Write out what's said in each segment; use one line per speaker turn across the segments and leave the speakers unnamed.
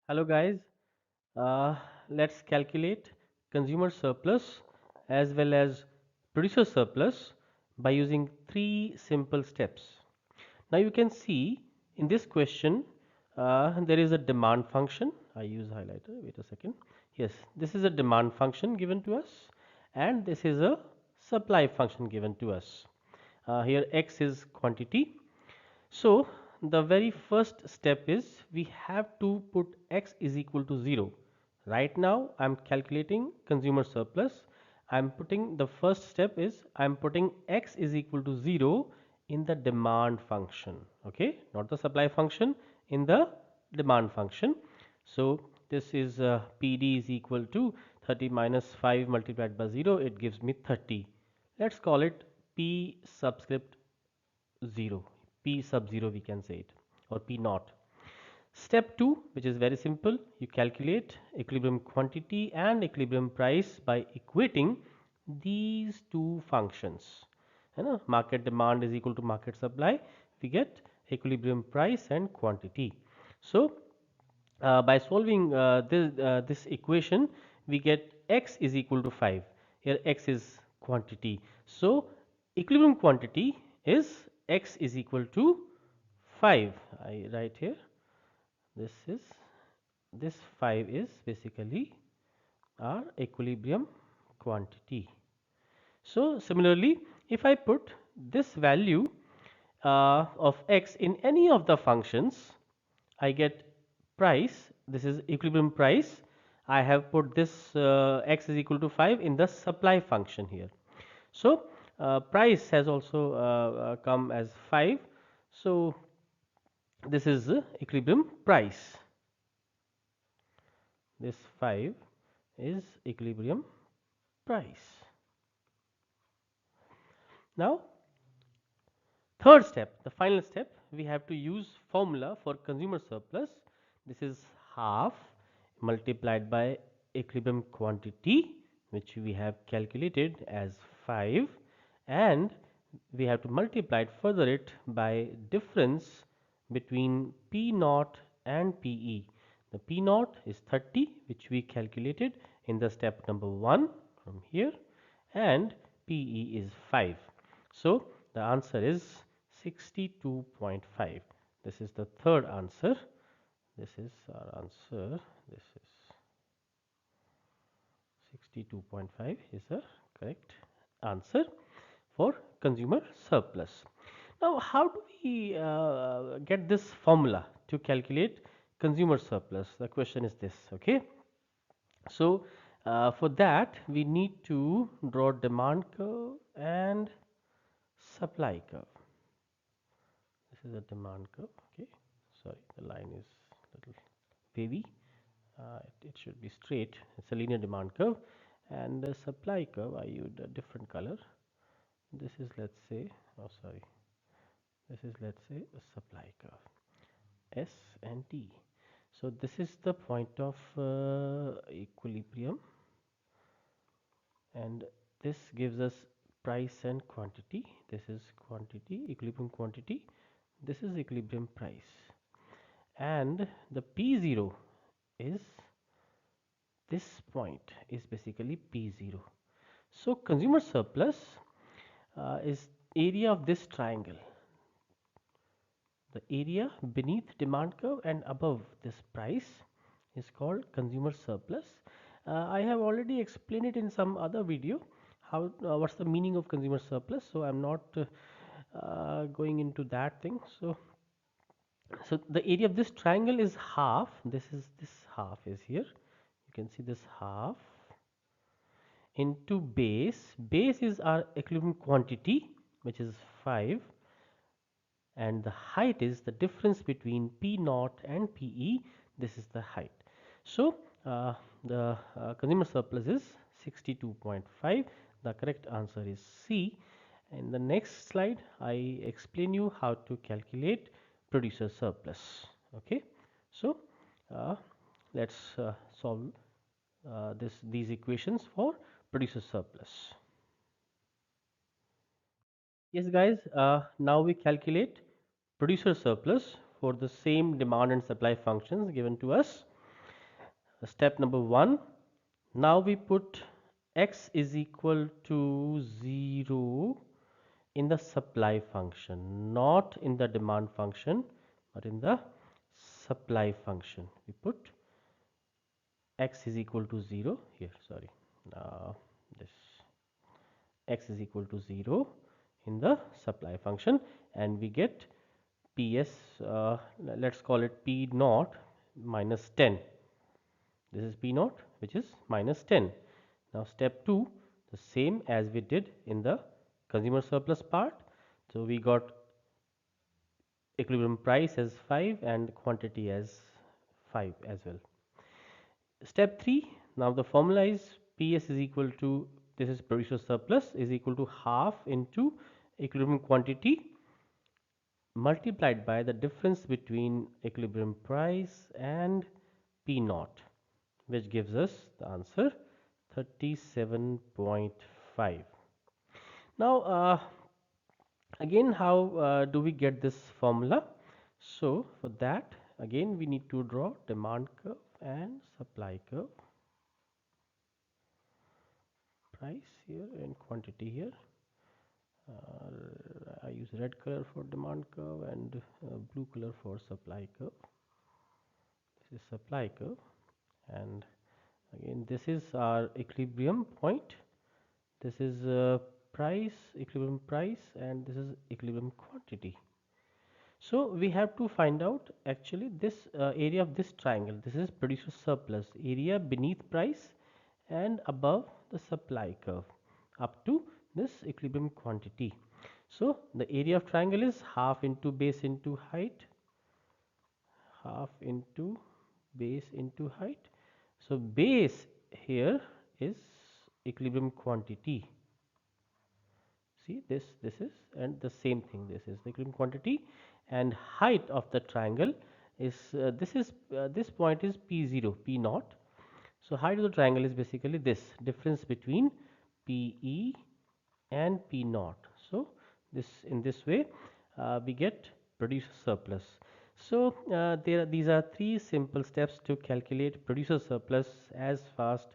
Hello guys, uh, let's calculate consumer surplus as well as producer surplus by using three simple steps. Now you can see in this question there is a demand function. I use highlighter, wait a second. Yes, this is a demand function given to us and this is a supply function given to us. Here x is quantity. So the very first step is we have to put x is equal to 0. Right now I am calculating consumer surplus. I am putting the first step is I am putting x is equal to 0 in the demand function. Okay, not the supply function, in the demand function. So this is PD is equal to 30 minus 5 multiplied by 0, it gives me 30. Let's call it P subscript 0, P sub 0 we can say it, or P naught. Step 2, which is very simple, you calculate equilibrium quantity and equilibrium price by equating these two functions. Market demand is equal to market supply, we get equilibrium price and quantity. So by solving this equation we get x is equal to 5. Here x is quantity, so equilibrium quantity is x is equal to 5. I write here, this is, this 5 is basically our equilibrium quantity. So similarly, if I put this value of x in any of the functions, I get price. This is equilibrium price. I have put this x is equal to 5 in the supply function here. So price has also come as 5. So this is equilibrium price. This 5 is equilibrium price. Now third step, the final step, we have to use formula for consumer surplus. This is half multiplied by equilibrium quantity, which we have calculated as 5, and we have to multiply it further it by difference between P naught and PE. The P naught is 30, which we calculated in the step number 1 from here, and PE is 5. So the answer is 62.5. This is the third answer. This is our answer. This is 62.5 is the correct answer for consumer surplus. Now, how do we get this formula to calculate consumer surplus? The question is this, okay? So, for that, we need to draw demand curve and supply curve. This is a demand curve, okay? Sorry, the line is little wavy. It should be straight. It's a linear demand curve, and the supply curve I used a different color. This is, let's say, oh sorry, this is, let's say, a supply curve, S and T. So this is the point of equilibrium, and this gives us price and quantity. This is quantity, equilibrium quantity. This is equilibrium price, and the P0 is, this point is basically P0. So consumer surplus is area of this triangle, the area beneath demand curve and above this price is called consumer surplus. I have already explained it in some other video how what's the meaning of consumer surplus, so I'm not going into that thing. So the area of this triangle is half. This is, this half is here, you can see this half into base. Base is our equilibrium quantity, which is 5, and the height is the difference between P naught and PE. This is the height. So the consumer surplus is 62.5. The correct answer is C. In the next slide, I explain you how to calculate producer surplus. Okay, so uh, let's solve these equations for producer surplus. Yes, guys, now we calculate producer surplus for the same demand and supply functions given to us. Step number 1. Now we put x is equal to 0 in the supply function, not in the demand function, but in the supply function. We put x is equal to 0 here, sorry, this x is equal to 0 in the supply function, and we get ps, let's call it p naught minus 10. This is p naught, which is minus 10. Now step 2, the same as we did in the consumer surplus part. So we got equilibrium price as 5 and quantity as 5 as well. Step 3, now the formula is PS is equal to, this is producer surplus, is equal to half into equilibrium quantity multiplied by the difference between equilibrium price and P naught, which gives us the answer 37.5. Now again, how do we get this formula? So for that, again we need to draw demand curve and supply curve, price here and quantity here. I use red color for demand curve and blue color for supply curve. This is supply curve, and again this is our equilibrium point. This is price, equilibrium price, and this is equilibrium quantity. So we have to find out actually this area of this triangle. This is producer surplus, area beneath price and above the supply curve up to this equilibrium quantity. So the area of triangle is half into base into height, half into base into height. So base here is equilibrium quantity. See this is, and the same thing, this is the equilibrium quantity, and height of the triangle is this point is p0 p naught. So height of the triangle is basically this difference between pe and p naught. So this, in this way we get producer surplus. So these are three simple steps to calculate producer surplus as fast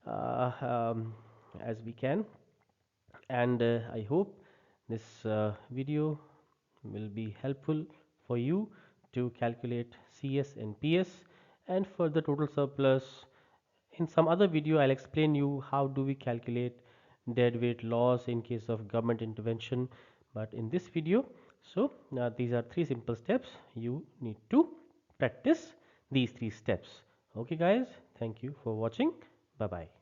as we can, and I hope this video will be helpful for you to calculate CS and PS. And for the total surplus, in some other video I'll explain you how do we calculate deadweight loss in case of government intervention, but in this video, so these are three simple steps. You need to practice these three steps. Okay guys, thank you for watching. Bye bye.